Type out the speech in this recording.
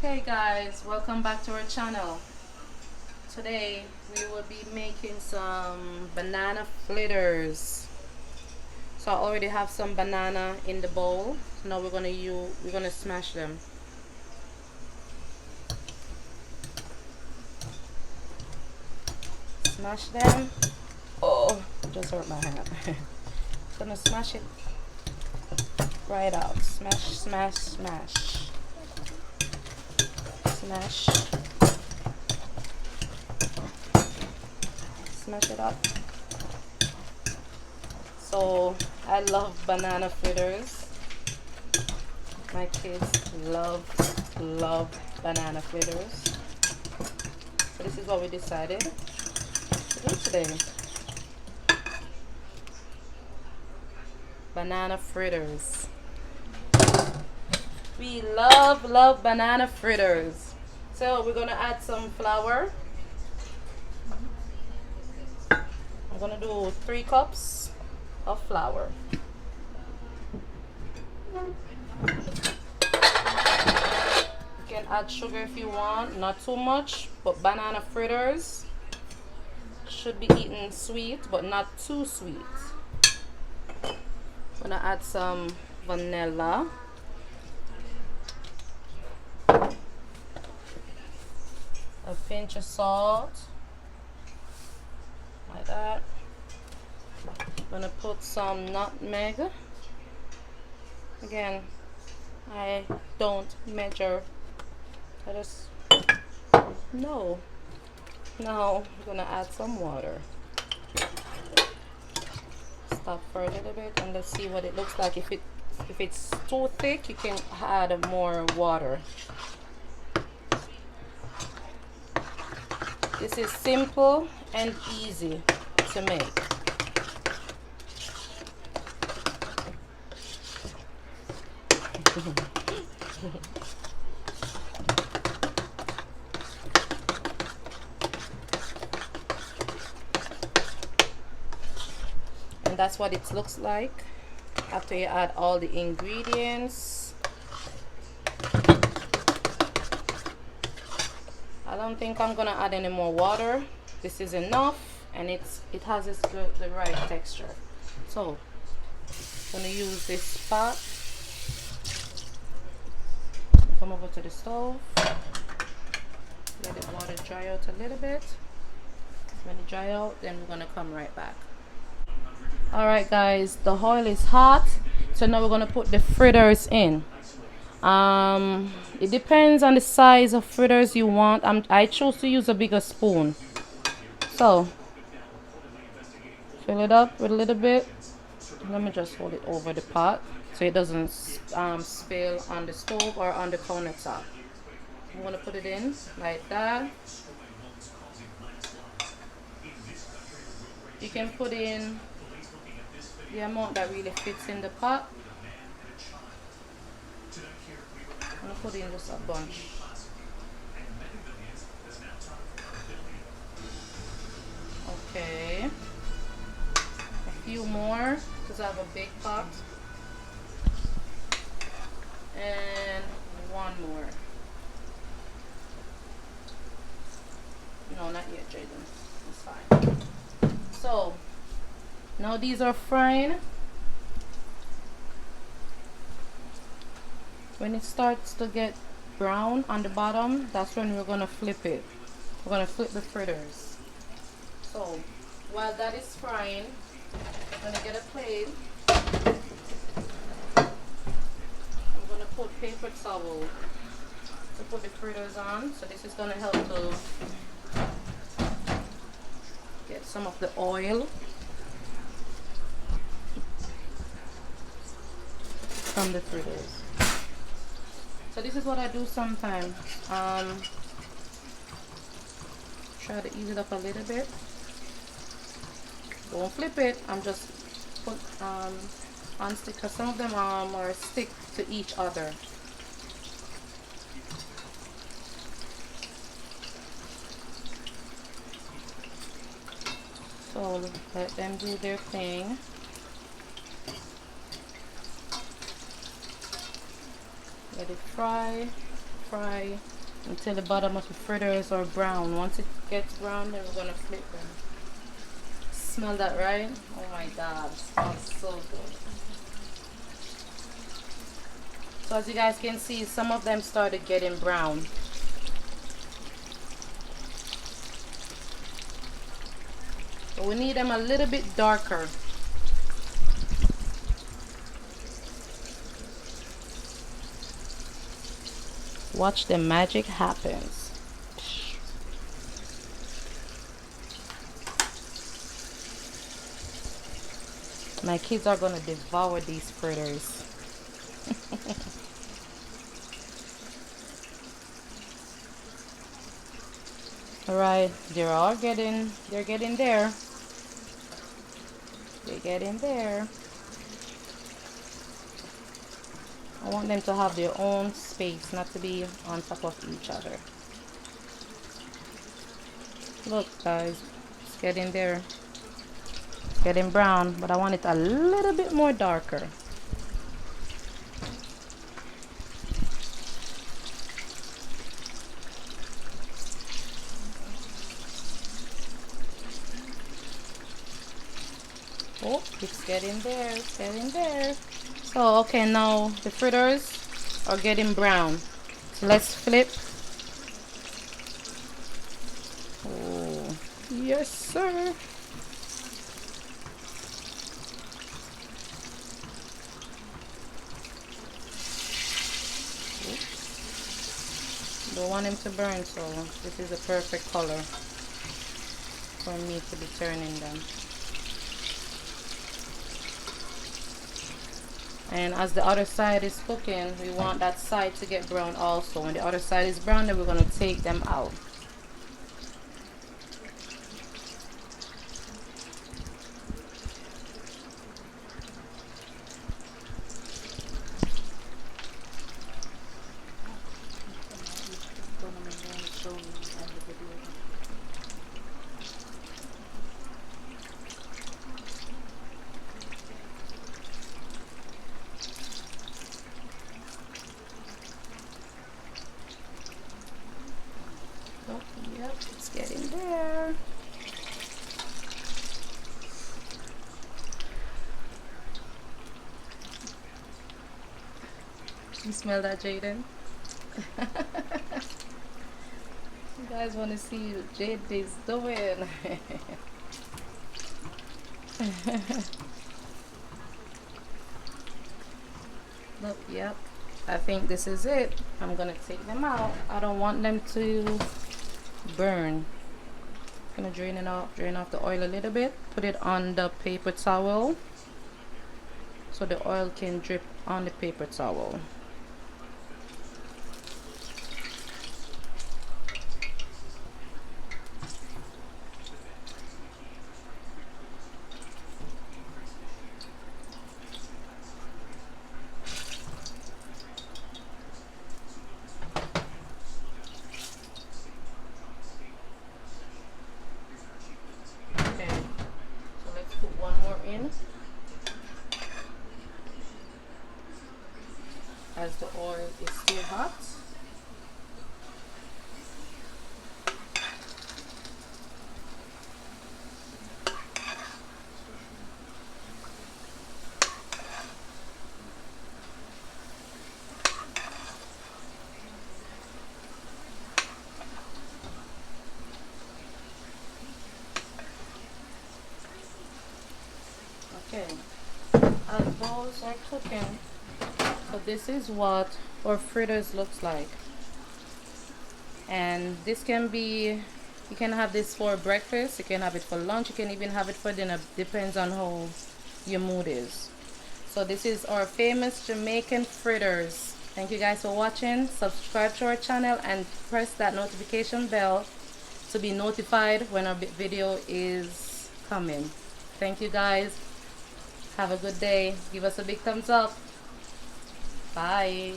Hey guys, welcome back to our channel. Today we will be making some banana fritters. So I already have some banana in the bowl. So now we're gonna smash them. Smash them. Oh, just hurt my hand. Gonna smash it right out. Smash, smash, smash. Smash. Smash it up. So I love banana fritters. My kids love banana fritters. So this is what we decided to do today. Banana fritters. We love banana fritters. So we're gonna add some flour. I'm gonna do 3 cups of flour. You can add sugar if you want, not too much, but banana fritters should be eaten sweet, but not too sweet. I'm gonna add some vanilla. A pinch of salt, like that. I'm gonna put some nutmeg. Again, I don't measure. I just no. Now I'm gonna add some water. Stop for a little bit and let's see what it looks like. If it's too thick, you can add more water. This is simple and easy to make. And that's what it looks like after you add all the ingredients. I don't think I'm gonna add any more water. This is enough, and it has the right texture. So I'm gonna use this pot. Come over to the stove. Let the water dry out a little bit. When it dry out, then we're gonna come right back. All right, guys, the oil is hot, so now we're gonna put the fritters in. It depends on the size of fritters you want. I chose to use a bigger spoon. So fill it up with a little bit. Let me just hold it over the pot so it doesn't spill on the stove or on the countertop. I'm gonna put it in like that. You can put in the amount that really fits in the pot. I'm gonna put in just a bunch. Okay, a few more because I have a big pot, and one more. No, not yet, Jaden. It's fine. So now these are frying. When it starts to get brown on the bottom, that's when we're gonna flip it. We're gonna flip the fritters. So while that is frying, I'm gonna get a plate. I'm gonna put paper towel to put the fritters on. So this is gonna help to get some of the oil from the fritters. So this is what I do sometimes. Try to ease it up a little bit. Don't flip it. I'm just put on stick because some of them are stick to each other. So let them do their thing. Let it fry. fry until the bottom of the fritters are brown. Once it gets brown, then we're gonna flip them. Smell that, right? Oh my god, it smells so good. So as you guys can see, some of them started getting brown. But we need them a little bit darker. Watch the magic happens. My kids are gonna devour these fritters. Alright, they're getting there. They're getting there. I want them to have their own space, not to be on top of each other. Look guys, it's getting there. It's getting brown, but I want it a little bit more darker. Oh, it's getting there, it's getting there. So, okay, now the fritters are getting brown. So let's flip. Oh, yes, sir. Don't want him to burn, so this is a perfect color for me to be turning them. And as the other side is cooking, we want that side to get brown also. When the other side is brown, then we're going to take them out. Yep, it's getting there. You smell that, Jaden? You guys want to see what Jade is doing? Look, yep. I think this is it. I'm gonna take them out. I don't want them to burn. I'm gonna drain off the oil a little bit. Put it on the paper towel so the oil can drip on the paper towel. As the oil is still hot. Okay, as those are cooking, so this is what our fritters looks like. And this can be, you can have this for breakfast, you can have it for lunch, you can even have it for dinner, depends on how your mood is. So this is our famous Jamaican fritters. Thank you guys for watching. Subscribe to our channel and press that notification bell to be notified when our video is coming. Thank you guys. Have a good day. Give us a big thumbs up. Bye.